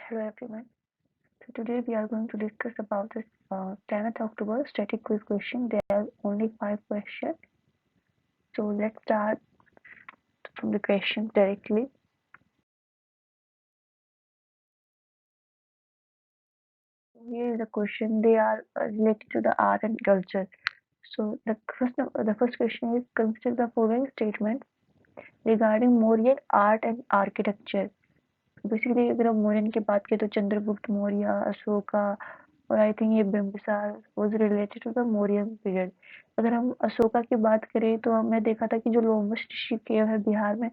Hello everyone. So today we are going to discuss about this 10th October static quiz question. There are only 5 questions. So let's start from the question directly. Here is the question. They are related to the art and culture. So the first question is, consider the following statement regarding Mauryan art and architecture. Basically अगर हम मौर्यन की बात करें तो चंद्रगुप्त मौर्य, अशोका और I think ये Bimbisara was related to the Mauryan period. अगर हम अशोका की बात करें तो हमने देखा था कि जो लोमश ऋषि केव है बिहार में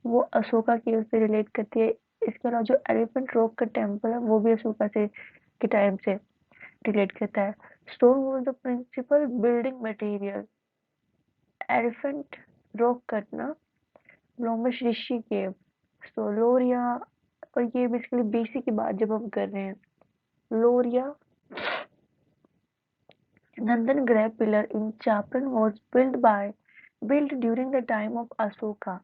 वो अशोका केव से रिलेट करती है। इसके अलावा जो एलिफेंट रॉक का टेम्पल है वो भी अशोका से के टाइम से रिलेट करता है। Stone was the principal building material. Elephant rock कटना, लोमश ऋषि केव, सो लोरिया। और ये बेसिकली बीसी की बात जब हम कर रहे हैं, लोरिया Nandan Grab pillar in Chapan was built during the time of Asoka,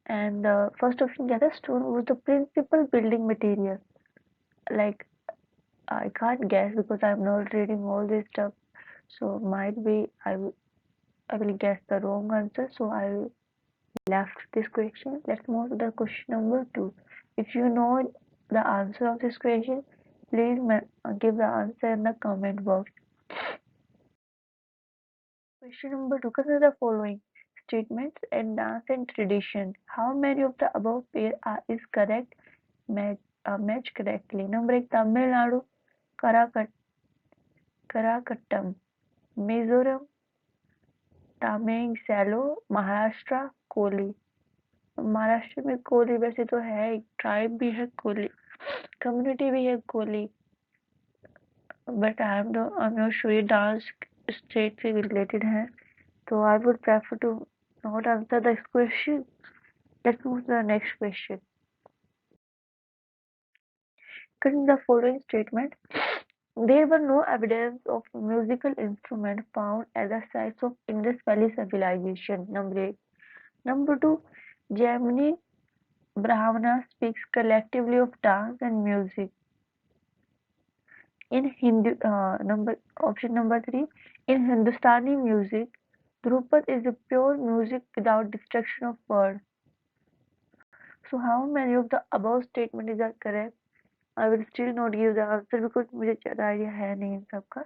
and the first option क्या था, stone was the principal building material. Like I can't guess because I'm not reading all this stuff, so might be I will guess the wrong answer. So I left this question. Let's move to the question number 2. If you know the answer of this question, please give the answer in the comment box. Question number 2. Consider the following statements in dance and tradition. How many of the above pair is correct? Match correctly. Number 1, Tamil Nadu, Karakat, Karakattam. Mizoram, Tamil Salo. Maharashtra, Koli. Maharashtra में कोली वैसे तो है, एक tribe भी है Koli, community भी है Koli, but I am not sure ये डांस स्टेट से रिलेटेड है, तो I would prefer to not answer this question. Let's move to the next question. Consider the following statement. There were no evidence of musical instrument found at the sites of Indus Valley civilization. Number 8. Number 2. Jaimini Brahmana speaks collectively of dance and music. In option number 3. In Hindustani music, Drupad is a pure music without destruction of words. So how many of the above statements are correct? I will still not give the answer because मुझे ज़्यादा idea है नहीं इन सब का.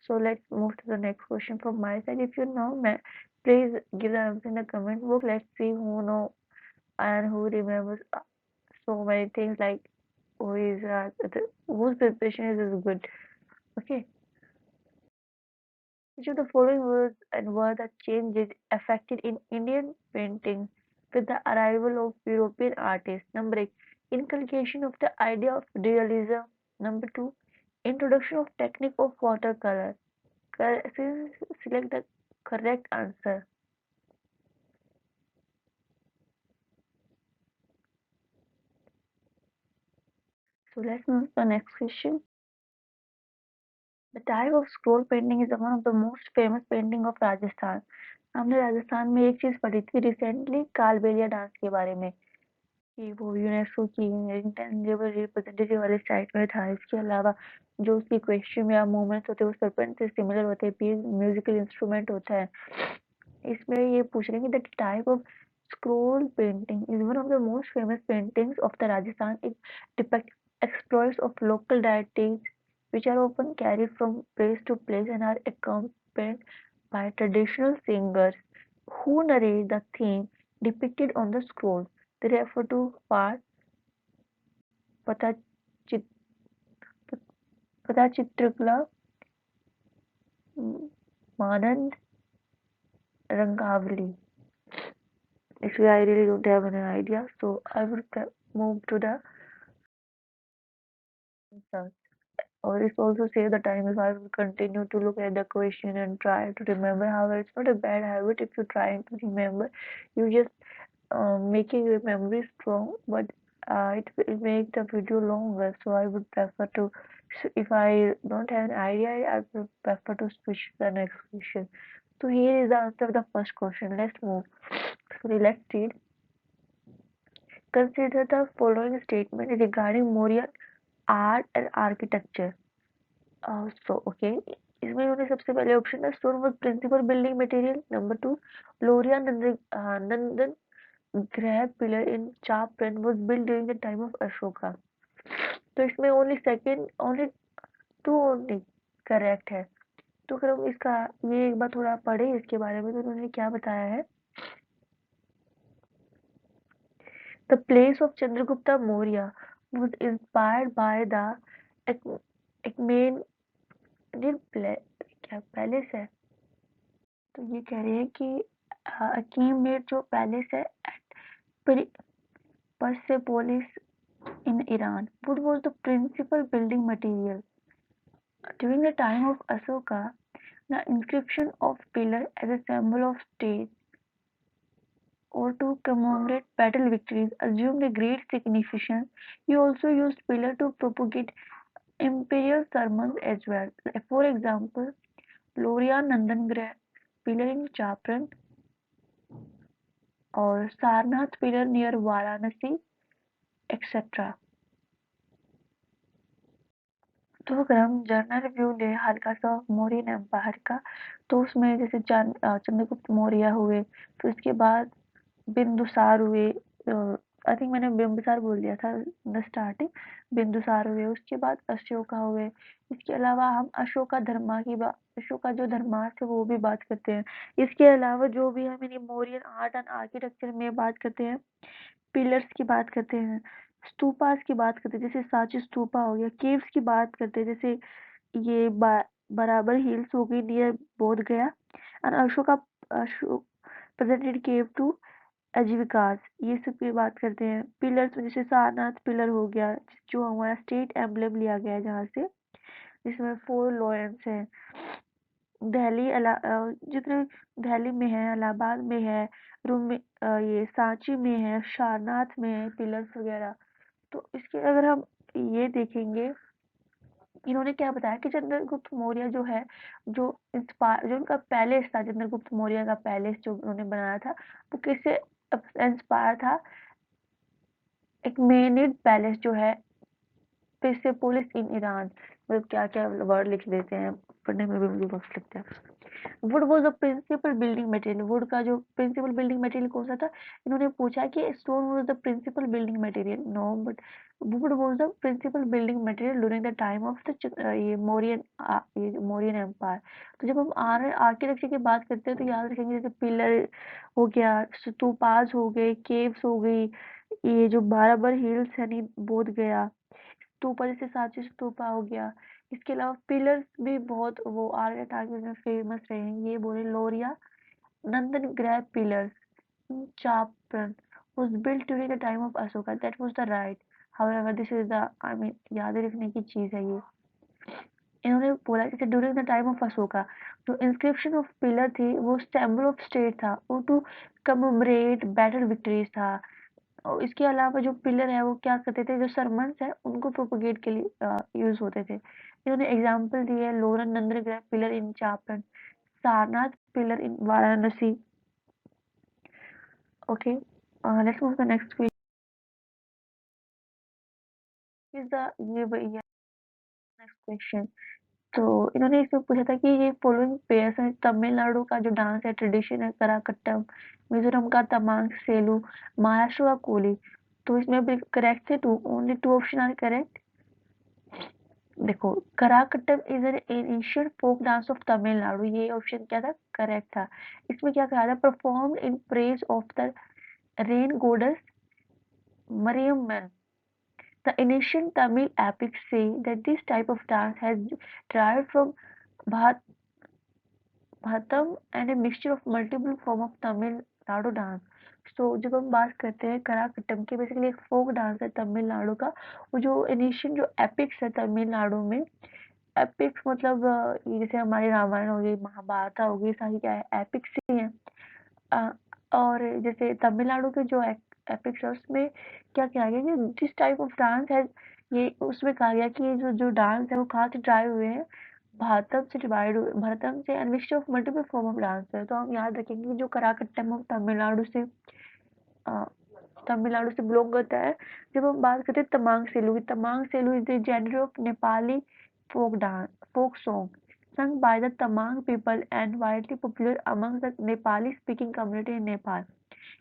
So let's move to the next question from my side. If you know, please give the answer in the comment box. Let's see who know and who remembers so many things, like who is whose preparation is good. Okay. Which of the following words and word are changes affected in Indian painting with the arrival of European artists? Number 8. Inculcation of the idea of realism. Number 2. Introduction of technique of watercolor. Select the correct answer. So let's move to the next question. The type of scroll painting is one of the most famous painting of Rajasthan. हमने राजस्थान में एक चीज पढ़ी थी recently, Kalbelia dance के बारे में, कि वो यूनेस्को की इंटेंजिबल रिप्रेजेंटेटिव वाले साइट में था। इसके अलावा जो उसकी क्वेश्चन या मूवमेंट्स होते हैं वो सरपेंट से सिमिलर होते हैं, पी म्यूजिकल इंस्ट्रूमेंट होता है। इसमें ये पूछ रहे हैं कि the type of scroll painting is one of the most famous paintings of the Rajasthan. It depicts exploits of local deities which are often carried from place to place and are accompanied by traditional singers who narrate the theme depicted on the scroll. They refer to part Patachit- Patachitrikla, Manand, Rangavali. Actually, I really don't have any idea, so I would move to the answers. Or it also save the time if I will continue to look at the question and try to remember. However, it's not a bad habit if you try to remember. You just making your memory strong, but it will make the video longer. So I would prefer to, so if I don't have an idea, I would prefer to switch to the next question. So here is the answer of the first question. Let's move. Sorry, let's read. Consider the following statement regarding Mauryan art and architecture. So okay, इसमें उन्होंने सबसे पहले option था stone was principal building material. Number 2, Lauriya Nandangarh pillar in Champaran was built during the time of Ashoka. तो इसमें only second, only two only correct है। तो अगर हम इसका ये एक बार थोड़ा पढ़े इसके बारे में, तो उन्होंने क्या बताया है, the place of Chandragupta Maurya was inspired by the Achaemenid क्या पैलेस है। तो ये कह रहे हैं कि अकीमेड जो पैलेस है Persepolis in Iran, wood was the principal building material. During the time of Asoka, the inscription of pillar as a symbol of state or to commemorate battle victories assumed a great significance. He also used pillar to propagate imperial sermons as well. For example, Loria Nandangreh pillar in Chapran or Sarnath pillar near Varanasi, etc. तो अगर हम journal review ले हल्का सा Mauryan empire का, तो उसमें जैसे चंद्रगुप्त मौर्य हुए, तो इसके बाद बिंदुसार हुए। आई थिंक मैंने बिंबिसार बोल दिया था द स्टार्टिंग। बिंदुसार हुए, उसके बाद अशोका हुए। इसके अलावा हम अशोका जो धर्मा थे वो भी बात करते हैं। इसके अलावा जो भी हम मौर्यन आर्ट एंड आर्किटेक्चर में बात करते हैं, पिलर्स की बात करते हैं, स्तूपास की बात करते हैं, जैसे सांची स्तूपा हो गया, केव्स की बात करते हैं, जैसे ये बराबर हिल्स हो गई near Bodh Gaya, and Ashok presented cave to Ajivikas, ये सब की बात करते हैं। पिलर्स में जैसे सारनाथ पिलर हो गया, जो हमारा स्टेट एम्बलम लिया गया है जहाँ से, जिसमें 4 लॉयंस हैं। जितने दिल्ली में है, इलाहाबाद में है, रूम में ये सांची में है, सारनाथ में है पिलर्स वगैरह। तो इसके अगर हम ये देखेंगे, इन्होंने क्या बताया कि चंद्रगुप्त मौर्य जो है, जो उनका पैलेस था, चंद्रगुप्त मौर्य का पैलेस जो उन्होंने बनाया था, वो किससे इंस्पायर था। एक मेनिड पैलेस जो है पेर्सेपोलिस इन ईरान। मतलब क्या क्या वर्ड लिख देते हैं, पढ़ने में भी मुझे वक्त लगता है। Wood was the principal building material. Wood का जो प्रिंसिपल बिल्डिंग मटेरियल कौन सा था, इन्होंने पूछा कि stone was the principal building material. No, but wood was the principal building material during the time of the ये मौर्यन एम्पायर। तो जब हम आर्किटेक्चर की बात करते हैं, तो याद रखेंगे जैसे पिलर हो गया, स्तूपास हो गए, केव्स हो गई, ये जो बाराबर हिल्स है नहीं बोध गया, स्तूपा जैसे सांची स्तूपा हो गया। इसके अलावा पिलर्स भी बहुत वो आर्ट में फेमस रहे हैं। ये बोले Lauriya Nandangarh pillars Champaran was built during the time of Ashoka. That was the right. However, this is the याद रखने की चीज है ये। इन्होंने बोला जैसे during the time of Ashoka, जो इंस्क्रिप्शन ऑफ पिलर थी वो सिंबल ऑफ स्टेट था, और टू कमेमोरेट बैटल विक्ट्रीज था। और इसके अलावा जो पिलर है वो क्या करते थे, जो सरमन्स है उनको प्रोपोगेट के लिए यूज होते थे। इन्होंने एग्जाम्पल दिए है Lauriya Nandangarh pillar in Champaran, Sarnath pillar in Varanasi. Okay, let's move the next question is the ये भैया नेक्स्ट क्वेश्चन। तो इन्होंने इसमें पूछा था कि ये फॉलोइंग पेयर्स है, तमिलनाडु का जो डांस है ट्रेडिशन है कराकट्टम, मिजोरम का तमांग सेलू, महाराष्ट्र का कोली। तो इसमें भी करेक्ट थे, two only 2 option are correct. देखो, Karakattam is an ancient folk dance of Tamil Nadu, ये ऑप्शन क्या था, करेक्ट था। इसमें क्या कहा था, performed in praise of the rain गोडेस Mariamman. The ancient Tamil epics say that this type of dance has derived from Bhat Bhatam and a mixture of multiple form of Tamil Nadu dance. So जब हम बात करते हैं कराकट्टम की, basically एक folk dance है तमिलनाडु का। वो जो एनिशियन जो एपिक्स है तमिलनाडु में, एपिक्स मतलब ये जैसे हमारी रामायण हो गई, महाभारत हो गई, सारी क्या है एपिक्स ही है। अ, और जैसे तमिलनाडु के जो एपिक्स है उसमें क्या किया गया कि दिस टाइप ऑफ डांस है, ये उसमें कहा गया कि ये जो जो डांस है वो कहाँ से ड्राइव हुए हैं, भरतम से and mixture of multiple form of dance है। तो हम याद रखेंगे कि जो कराकट्टम ऑफ तमिलनाडु से तमिलनाडु से बिलोंग करता है। जब हम बात करते हैं तमांग सेलु की, Tamang Selo is the genre of Nepali folk song sung by the Tamang people and widely popular among the Nepali speaking community in Nepal,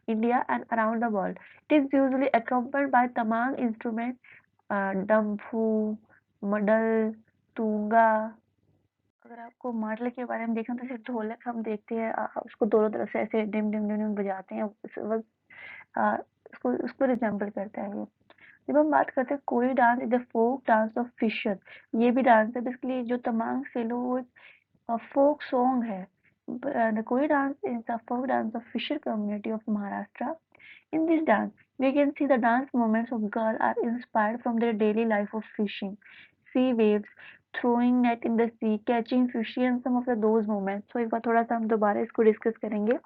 India and around the world. It is usually accompanied by Tamang instruments, damphu, madal, tungna. अगर आपको model के बारे में देखना तो सिर्फ ढोलक हम देखते हैं, उसको दोनों तरफ से ऐसे डिम डिम डिम डिम बजाते हैं, उसको उसको रिजेंबल करता है ये। जब हम बात करते हैं Koli dance is the folk dance of fisher, ये भी डांस है बेसिकली जो तमांग सेलो फोक सॉन्ग है। The Koli dance is the folk dance of fisher community of Maharashtra. In this dance, we can see the dance movements of girls are inspired from their daily life of fishing, sea waves, throwing net in the sea, catching fish and some of those moments. So एक बार थोड़ा सा हम दोबारा इसको discuss करेंगे।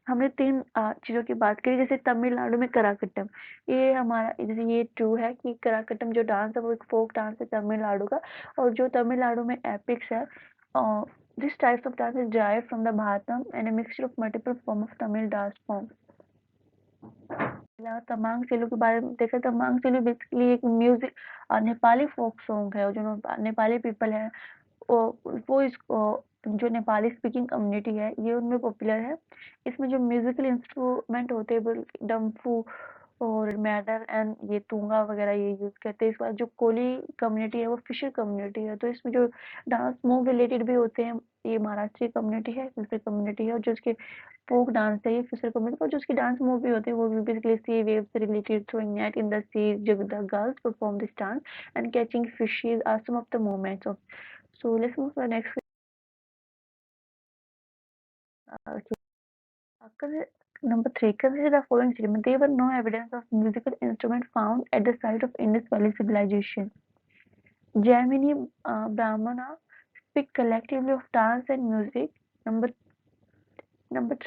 हमने तीन चीज़ों की बात करी, जैसे तमिलनाडु में कराकट्टम, ये हमारा जैसे ये ट्रू है कि कराकट्टम जो डांस है वो एक फोक डांस है तमिलनाडु का, और जो तमिलनाडु में एपिक्स है, this types of dance is derived from the Bharatam and a mixture of multiple form of Tamil dance forms. Tamang Selo के बारे में देखा, तमांग सेलु बेसिकली एक म्यूजिक नेपाली फोक सॉन्ग है, जो नेपाली पीपल है वो इसको जो नेपाली स्पीकिंग कम्युनिटी है ये उनमें पॉपुलर है। इसमें जो म्यूजिकल इंस्ट्रूमेंट होते हैं डम्फू और मैडल एंड ये तूंगा वगैरह ये यूज करते हैं। इस बार जो कोली कम्युनिटी है वो फिशर कम्युनिटी है, तो इसमें जो डांस मूव रिलेटेड भी होते हैं, ये महाराष्ट्री कम्युनिटी है, फिशर कम्युनिटी है, और जो इसके फोक डांस है ये फिशर कम्युनिटी, और जो उसकी डांस मूव भी होती है वो भी बेसिकली सी वेव से related, throwing net in the sea, जब the girls perform this dance and catching fishes are some of the moments of. So let's move to the next. Okay. Number three. Consider the following statement. There were no evidence of musical instrument found at the site of Indus Valley civilization. Jaimini Brahmana speak collectively of dance and music. Number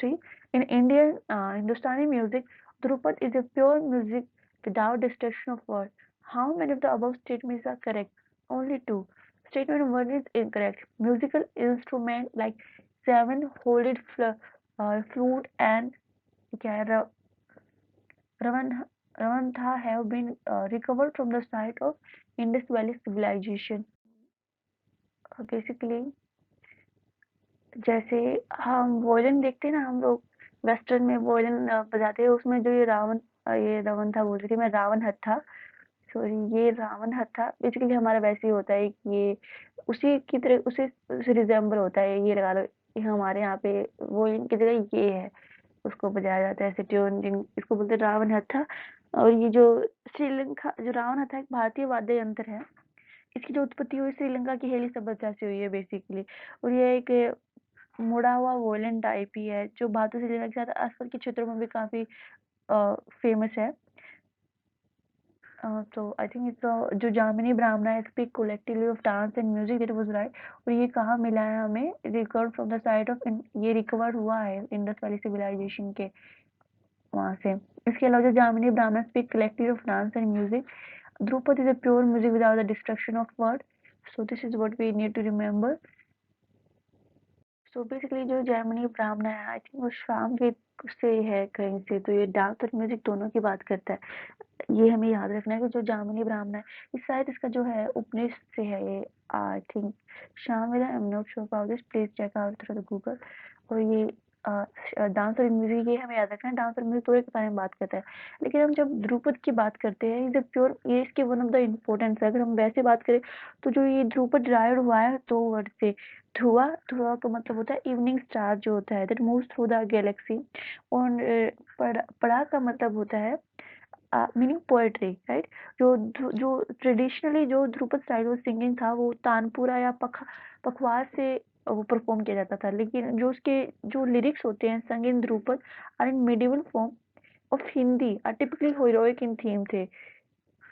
three. In Indian Hindustani music, Drupad is a pure music without destruction of words. How many of the above statements are correct? Only two. Statement one is incorrect. Musical instrument like seven-holded flute and ravantha have been recovered from the site of Indus Valley civilization. Basically, जैसे हम वोयलिन देखते हैं ना, हम लोग western में वोयलिन बजाते हैं, उसमें जो ये रावण था बोल रही थी मैं, रावण हत्था, सॉरी ये रावण हत्था बेसिकली हमारा वैसे ही होता है कि ये उसी की तरह उसे रिजेंबल होता है, ये लगा लो हमारे यहाँ पे वोयलिन की जगह ये है, उसको बजाया जाता है ऐसे ट्यून, इसको बोलते हैं रावण हत्था। और ये जो श्रीलंका जो रावण हत्था एक भारतीय वाद्य यंत्र है, इसकी जो उत्पत्ति हुई श्रीलंका की हेली सभ्यता से हुई है बेसिकली, और ये एक मुड़ा हुआ वोयलिन टाइप ही है जो भारतीय श्रीलंका के साथ आसपास के क्षेत्रों में भी काफी फेमस है। तो आई थिंक इट्स जो जामिनी ब्राह्मणा speak collectively of dance and music, it was right. और ये कहाँ मिला है हमें, recovered from the site of, ये रिकवर हुआ है इंडस वैली सिविलाइजेशन के वहाँ से। इसके अलावा जो Jamini Brahman speak collective of dance and music, Dhrupad is a pure music without the destruction of word. So this is what we need to remember. So basically जो जर्मनी ब्राह्मण है, आई थिंक वो श्रामवेद से है कहीं से, तो ये डांस और म्यूजिक दोनों की बात करता है। ये हमें याद रखना है कि जो जामिनी ब्राह्मण है, इस शायद इसका जो है उपनिषद से है ये, I think Samaveda, I am not sure about this, please check out through the Google. और ये डांस और म्यूजिक ये हमें याद रखना है, डांस और म्यूजिक दोनों के बारे में बात करता है। लेकिन हम जब ध्रुपद की बात करते हैं, इज प्योर, ये इसके वन ऑफ द इम्पोर्टेंस है। अगर हम वैसे बात करें तो जो ये ध्रुपद डिराइव्ड हुआ है दो वर्ड से, ध्रुवा, ध्रुवा का मतलब होता है इवनिंग स्टार जो होता है, that moves through the Galaxy. और पड़ा का मतलब होता है मीनिंग पोएट्री, राइट। जो ट्रेडिशनली जो ध्रुपद स्टाइल ऑफ सिंगिंग था वो तानपुरा या पखवाज से वो परफॉर्म किया जाता था, लेकिन जो उसके जो लिरिक्स होते हैं sung in Dhrupad are in medieval form of Hindi, are typically heroic in theme थे।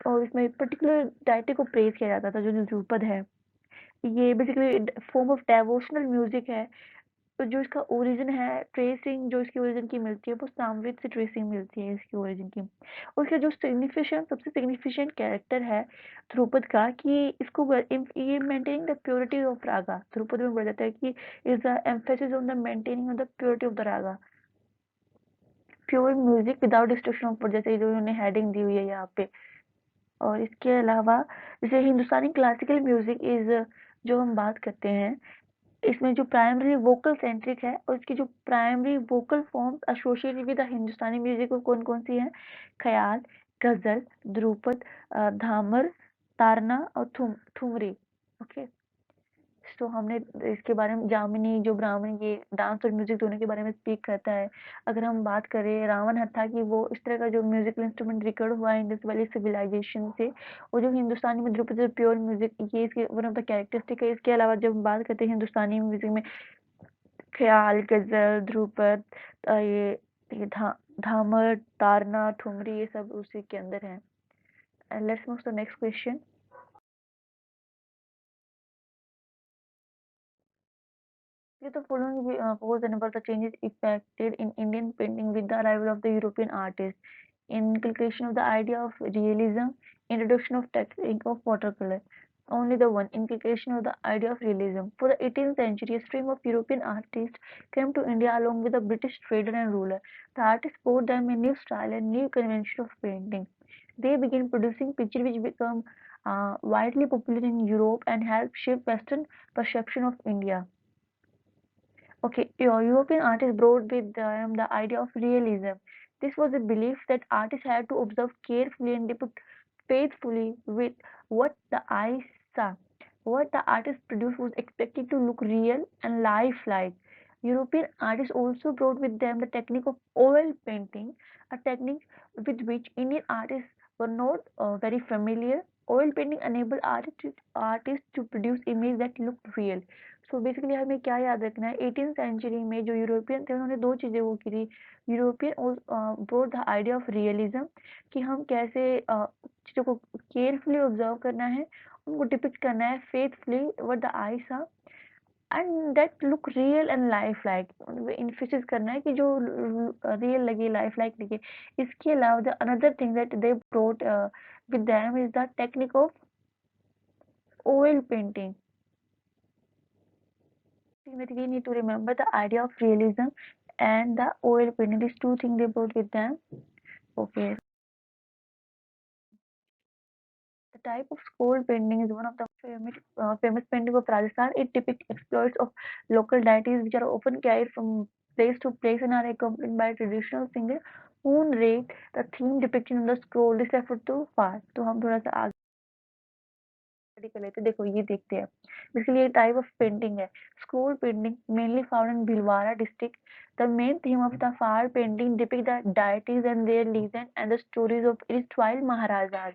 और इसमें पर्टिकुलर डायटी को प्रेज किया जाता था। जो ध्रुपद है ये basically form of devotional music है। तो जो इसका ओरिजिन है, ट्रेसिंग जो इसकी ओरिजिन की मिलती है वो सामवेद से ट्रेसिंग मिलती है इसकी ओरिजिन की। और इसका जो सिग्निफिकेंट सबसे सिग्निफिकेंट कैरेक्टर है ध्रुपद का, कि इसको ये मेंटेनिंग द प्योरिटी ऑफ रागा, ध्रुपद में बोला जाता है कि is the emphasis on the maintaining of the purity of the Raga. Pure music without destruction of, जैसे जो उन्होंने हेडिंग दी हुई है यहाँ पे। और इसके अलावा जैसे हिंदुस्तानी क्लासिकल म्यूजिक इज, जो हम बात करते हैं, इसमें जो प्राइमरी वोकल सेंट्रिक है और इसकी जो primary vocal forms associated with the Hindustani music वो कौन कौन सी हैं? ख्याल, गजल, ध्रुपद, धामर, तारना और ठुमरी। ओके, तो हमने इसके बारे में, जामिनी जो ब्राह्मण, ये डांस और म्यूजिक दोनों के बारे में स्पीक करता है। अगर हम बात करें रावण हत्था की, वो इस तरह का जो म्यूजिकल इंस्ट्रूमेंट रिकॉर्ड हुआ है इंडस वैली सिविलाइजेशन से, वो जो हिंदुस्तानी में ध्रुपद प्योर म्यूजिक, ये इसके वन ऑफ द कैरेक्टरिस्टिक है। इसके अलावा जब हम बात करते हैं हिंदुस्तानी म्यूजिक में, ख्याल, गजल, ध्रुपद, ये धामर, तारना, ठुमरी, ये सब उसी के अंदर है। Let's move to next question. The following pose and about the changes effected in Indian painting with the arrival of the European artists: inculcation of the idea of realism, introduction of technique of watercolor. Only the one, inculcation of the idea of realism. For the 18th century, a stream of European artists came to India along with the British trader and ruler. The artists brought them a new style and new convention of painting. They began producing pictures which became widely popular in Europe and helped shape Western perception of India. Okay, European artists brought with them the idea of realism. This was a belief that artists had to observe carefully and depict faithfully with what the eye saw. What the artist produced was expected to look real and lifelike. European artists also brought with them the technique of oil painting, a technique with which Indian artists were not very familiar. Oil painting enabled artists to produce images that looked real. So basically हमें क्या याद रखना है, 18th century में जो European थे उन्होंने दो चीज़ें वो की थी। European brought the idea of realism, कि हम कैसे चीज़ों को केयरफुली ऑब्जर्व करना है, उनको डिपिक्ट करना है फेथफुली व्हाट द आई सा, and that look real and life like, Infosys करना है कि जो रियल लगे, लाइफ लाइक लगे। इसके अलावा the another thing that they brought with them is the technique of oil painting. That we need to remember the idea of realism and the oil painting. These two things they brought with them. Okay. The type of scroll painting is one of the famous painting of Rajasthan. It depicts exploits of local deities which are often carried from place to place and are accompanied by traditional singer who narrate the theme depicted on the scroll. This refer to far. तो हम थोड़ा सा आगे study कर लेते हैं। देखो ये देखते हैं, बेसिकली ये टाइप ऑफ पेंटिंग है scroll painting, mainly found in Bhilwara district. The main theme of the far painting depict the deities and their legend and the stories of erstwhile Maharajas.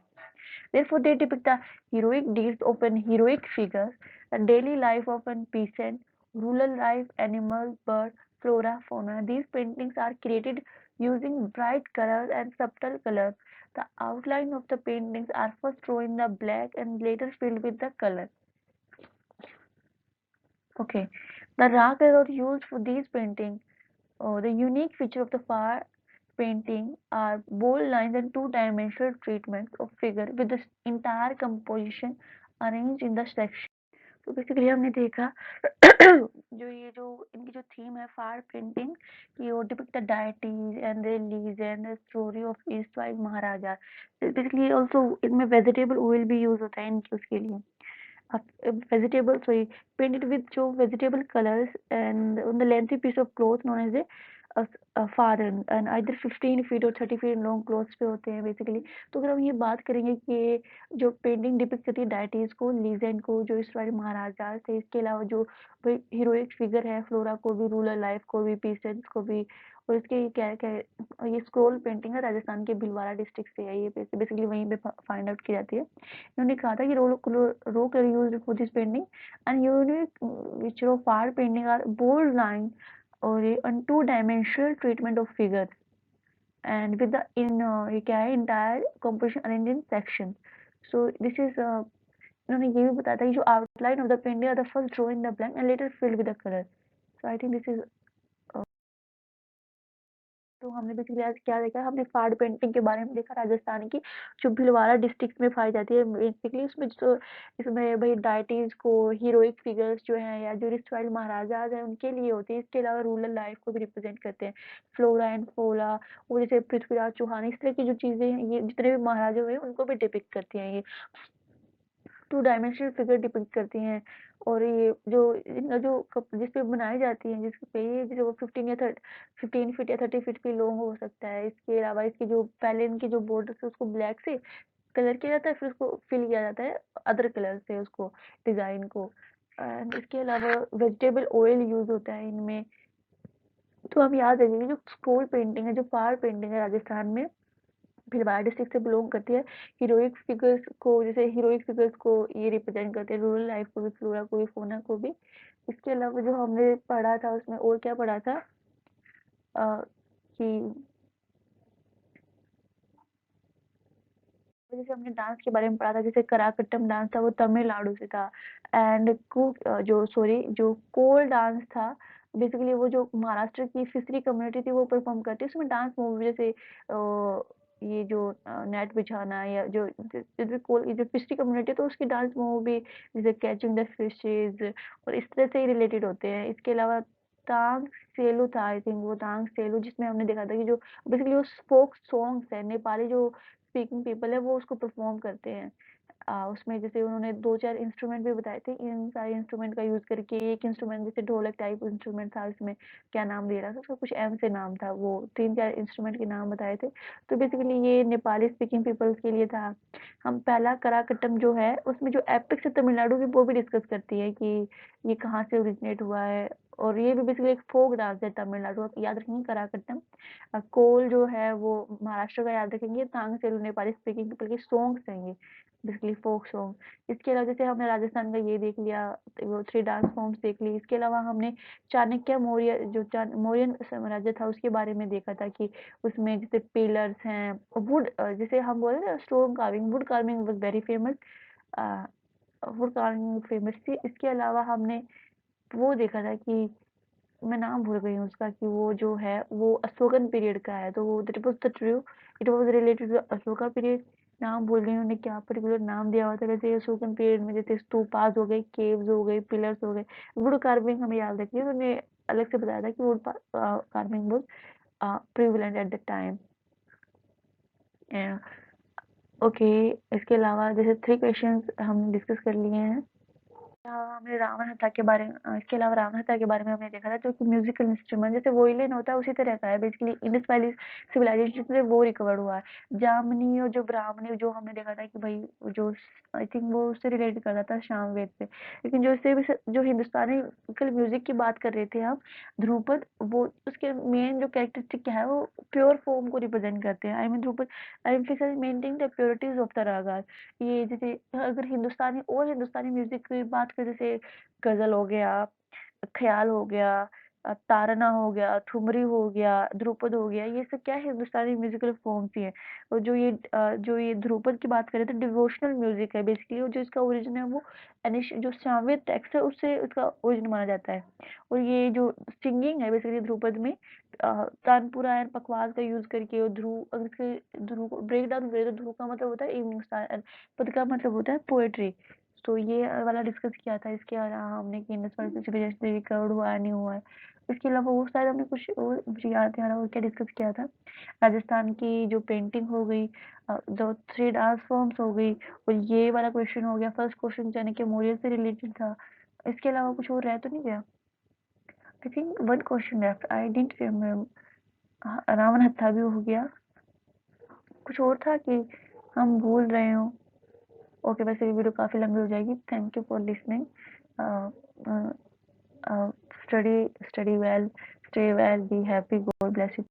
Therefore, they depict the heroic deeds of an heroic figures, the daily life of an peasant, rural life, animals, birds, flora, fauna. These paintings are created using bright colors and subtle colors. The outline of the paintings are first drawn in the black and later filled with the color. Okay, the raw color used for these paintings. The unique feature of the far painting are bold lines and two-dimensional treatments of figure with the entire composition arranged in the section. तो basically हमने देखा जो ये जो इनकी जो theme है फार painting, कि वो depict the deities and their legend the story of east wise Maharaja. Basically also इनमें वेजिटेबल ऑयल भी यूज होता है इनके उसके लिए। Vegetable, sorry, painted with जो vegetable colors and on the lengthy piece of cloth known as a faran, and either 15 feet और 30 feet long clothes पे होते हैं बेसिकली। तो अगर हम ये बात करेंगे कि जो पेंटिंग डिपिक्ट करती है डायटीज को, लीजेंड को, जो इस वाले महाराजा थे, इसके अलावा जो हीरोइक फिगर है, फ्लोरा को भी, रूरल लाइफ को भी, पीसेंट्स को भी, और इसके क्या क्या ये स्क्रोल पेंटिंग है राजस्थान के भिलवाड़ा डिस्ट्रिक्ट से है, ये बेसिकली वहीं पे फाइंड आउट की जाती है। इन्होंने कहा था कि raw colour used for this painting and unique which of far painting are bold line or a two dimensional treatment of figures and with the in ये क्या है entire composition arranged in sections. So this is इन्होंने ये भी बताया था कि जो outline of the painting are the first drawn in the blank and later filled with the color. So I think this is तो हमने बेसिकली आज क्या देखा, हमने फाड़ पेंटिंग के बारे में देखा राजस्थान की, जो भीलवाड़ा डिस्ट्रिक्ट में पाई जाती है। बेसिकली उसमें जो इसमें भाई डायटीज को हीरोइक फिगर्स जो हैं या जो रिस्टवाइल महाराजाज हैं उनके लिए होती है। इसके अलावा रूरल लाइफ को भी रिप्रेजेंट करते हैं, फ्लोरा एंड फोला, वो जैसे पृथ्वीराज चौहान, इस तरह की जो चीजें हैं ये जितने भी महाराजा हुए उनको भी डिपिक्ट करती हैं। ये 2 डायमेंशनल फिगर डिपिक्ट करती हैं। और ये जो इनका जो जिस पे बनाई जाती हैं, जिस पे ये जैसे वो 15 फीट या 30 फीट की लॉन्ग हो सकता है। इसके अलावा इसकी जो पहले इनकी जो बॉर्डर है उसको ब्लैक से कलर किया जाता है, फिर उसको फिल किया जाता है अदर कलर से उसको, डिजाइन को। एंड इसके अलावा वेजिटेबल ऑयल यूज होता है इनमें। तो हम याद रखेंगे जो स्कूल पेंटिंग है, जो फार पेंटिंग है राजस्थान में, भीलवाड़ा डिस्ट्रिक्ट से बिलोंग करती है। हीरोइक फिगर्स को ये रिप्रेजेंट करते हैं, रूरल लाइफ को भी, फ्लोरा को भी, फोना को भी। इसके अलावा जो हमने पढ़ा था उसमें और क्या पढ़ा था, कि जैसे हमने डांस के बारे में पढ़ा था, जैसे कराकट्टम डांस था वो तमिलनाडु से था। एंड जो कोल डांस था, बेसिकली वो जो महाराष्ट्र की फिशरी कम्युनिटी थी वो परफॉर्म करती है। उसमें डांस मूव जैसे ये जो नेट बिछाना, या जो कोल जो फिशरी कम्युनिटी तो उसकी डांस मूव भी जैसे कैचिंग द फिशेज और इस तरह से ही रिलेटेड होते हैं। इसके अलावा तांग सेलु था, आई थिंक वो तांग सेलु, जिसमें हमने देखा था कि जो बेसिकली वो फोक सॉन्ग्स है, नेपाली जो स्पीकिंग पीपल है वो उसको परफॉर्म करते हैं। उसमें जैसे उन्होंने 2-4 इंस्ट्रूमेंट भी बताए थे, इन सारे इंस्ट्रूमेंट का यूज करके एक इंस्ट्रूमेंट जैसे ढोलक टाइप इंस्ट्रूमेंट था, उसमें क्या नाम दे रहा था उसका, कुछ एम से नाम था, वो 3-4 इंस्ट्रूमेंट के नाम बताए थे। तो बेसिकली ये नेपाली स्पीकिंग पीपल्स के लिए था। हम पहला कराकट्टम जो है उसमें जो एपिक्स है तमिलनाडु की वो भी डिस्कस करती है कि ये कहाँ से ओरिजिनेट हुआ है। और ये भी बेसिकली एक फोक डांस है तमिलनाडु, आप याद रखेंगे कराकट्टम। कोल जो है वो महाराष्ट्र का याद रखेंगे, तांग सेलु नेपाली स्पीकिंग पीपल के सॉन्ग्स हैं ये, बेसिकली फोक सॉन्ग। इसके अलावा जैसे हमने राजस्थान का ये देख लिया, वो 3 डांस फॉर्म्स देख ली। इसके अलावा हमने चाणक्य मौर्य जो मौर्यन साम्राज्य था उसके बारे में देखा था कि उसमें जैसे पिलर्स हैं, वुड जैसे हम बोले ना stone carving, wood carving was very famous, wood carving famous थी। इसके अलावा हमने वो देखा था कि मैं नाम भूल गई हूँ उसका, कि वो जो है वो अशोकन पीरियड का है, तो वो that was the true, it was related to Ashoka period. नाम भूल गई हूँ उन्होंने क्या पर्टिकुलर नाम दिया हुआ था। वैसे अशोकन पीरियड में जैसे स्तूपास हो गए, केव्स हो गए, पिलर्स हो गए। वुड कार्विंग हमें याद रखिए, उन्होंने अलग से बताया था कि wood carving was prevalent at the time. Okay, इसके अलावा जैसे 3 क्वेश्चंस हम डिस्कस कर लिए हैं। हमने रावण हत्था के बारे में इसके अलावा रावण हत्था के बारे में हमने देखा था, जो कि म्यूजिकल इंस्ट्रूमेंट जैसे वोयलिन होता है उसी तरह का है। बेसिकली इंडस वैली सिविलाइजेशन से वो रिकवर्ड हुआ है। जामनी और जो ब्राह्मणी जो हमने देखा था कि भाई जो आई थिंक वो उससे रिलेट करता था सामवेद से। लेकिन जो इससे भी जो हिंदुस्तानी म्यूजिक की बात कर रहे थे हम, ध्रुपद, वो उसके मेन जो कैरेक्टरिस्टिक क्या है वो प्योर फॉर्म को रिप्रेजेंट करते हैं। I mean Dhrupad I emphasise maintaining the purities of the ragas. ये जैसे अगर हिंदुस्तानी म्यूजिक की बात करें, जैसे गजल हो गया, ख्याल हो गया, तारना हो गया, ठुमरी हो गया, ध्रुपद हो गया, ये सब क्या है हिंदुस्तानी म्यूजिकल फॉर्म्स ही है। और जो ये ध्रुपद की बात करें तो डिवोशनल म्यूजिक है बेसिकली, और जो इसका ओरिजिन है वो जो सामवेद टेक्स्ट है उससे इसका ओरिजिन माना जाता है। और ये जो सिंगिंग है बेसिकली ध्रुपद में तानपुरा एंड पखवाज का यूज करके, और ध्रुव, अगर इसके ध्रुव को ब्रेक डाउन करें तो ध्रुव का मतलब होता है इवनिंग स्टार, पद का मतलब होता है पोएट्री। तो ये वाला डिस्कस किया था। इसके अलावा हमने कि इंडस वाली सिविलाइजेशन रिकवर्ड हुआ नहीं हुआ है। इसके अलावा वो शायद हमने कुछ और, मुझे याद नहीं आ रहा वो क्या डिस्कस किया था। राजस्थान की जो पेंटिंग हो गई, जो 3 डांस फॉर्म्स हो गई, और ये वाला क्वेश्चन हो गया। फर्स्ट क्वेश्चन यानी कि मौर्य से रिलेटेड था। इसके अलावा कुछ और रह तो नहीं गया? I think one question left, I didn't remember. Ravan Hatha भी हो गया, कुछ और था कि हम भूल रहे हो। ओके, वैसे ये वीडियो काफ़ी लंबी हो जाएगी। Thank you for listening. Study study well, stay well, be happy, God bless you.